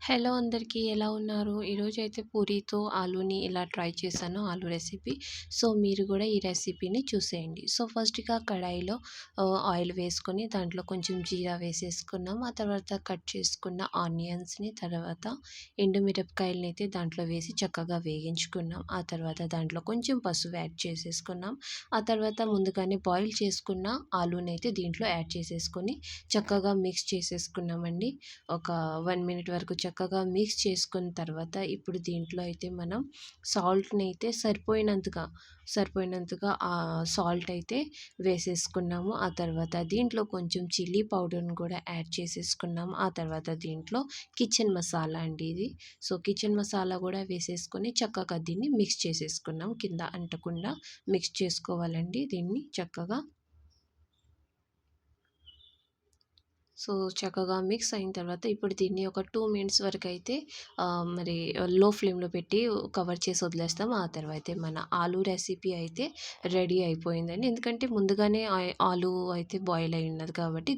Hello అందరికీ ఎలా ఉన్నారు? ఈరోజైతే పూరీతో ఆలూని ఇలా ట్రై చేశాను. ఆలూ రెసిపీ. సో, మీరు కూడా ఈ రెసిపీని చూసేయండి. సో, ఫస్ట్‌గా కడాయిలో ఆయిల్ వేసుకొని దాంట్లో కొంచెం జీరా వేసేసుకున్నాం. ఆ తర్వాత కట్ చేసుకున్న ఆనియన్స్‌ని, తర్వాత ఎండుమిరపకాయలనైతే దాంట్లో వేసి చక్కగా వేగించుకున్నాం. ఆ తర్వాత దాంట్లో కొంచెం పసుపు యాడ్ చేసేసుకున్నాం. ఆ తర్వాత ముందుగానే బాయిల్ చేసుకున్న ఆలూనైతే దీంట్లో యాడ్ చేసేసుకొని చక్కగా మిక్స్ చేసేసుకున్నామండి. ఒక 1 మినిట్ వరకు చక్కగా మిక్స్ చేసుకున్న తర్వాత ఇప్పుడు దీంట్లో అయితే మనం సాల్ట్‌నైతే సరిపోయినంతగా సాల్ట్ అయితే వేసేసుకున్నాము. ఆ తర్వాత దీంట్లో కొంచెం చిల్లీ పౌడర్‌ని కూడా యాడ్ చేసేసుకున్నాము. ఆ తర్వాత దీంట్లో కిచెన్ మసాలా అండి ఇది. సో, కిచెన్ మసాలా కూడా వేసేసుకొని చక్కగా దీన్ని మిక్స్ చేసేసుకున్నాం. కింద అంటకుండా మిక్స్ చేసుకోవాలండి దీన్ని చక్కగా. సో, చక్కగా మిక్స్ అయిన తర్వాత ఇప్పుడు దీన్ని ఒక 2 మినిట్స్ వరకైతే మరి లో ఫ్లేమ్‌లో పెట్టి కవర్ చేసి వదిలేస్తాం. ఆ తర్వాతే మన ఆలూ రెసిపీ అయితే రెడీ అయిపోయిందండి. ఎందుకంటే ముందుగానే ఆలూ అయితే బాయిల్ అయి ఉన్నది కాబట్టి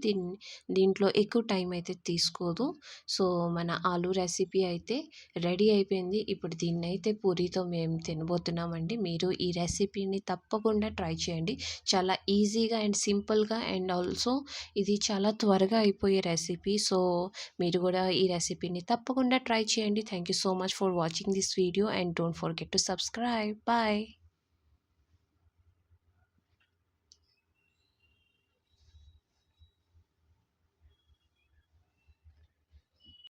దీంట్లో ఎక్కువ టైం అయితే తీసుకోదు. సో, మన ఆలూ రెసిపీ అయితే రెడీ అయిపోయింది. ఇప్పుడు దీన్నైతే పూరీతో మేము తినబోతున్నామండి. మీరు ఈ రెసిపీని తప్పకుండా ట్రై చేయండి. చాలా ఈజీగా అండ్ సింపుల్‌గా అండ్ ఆల్సో ఇది చాలా త్వరగా అయిపోయే రెసిపీ. సో, మీరు కూడా ఈ రెసిపీని తప్పకుండా ట్రై చేయండి. Thank you so much for watching this video and don't forget to subscribe. Bye.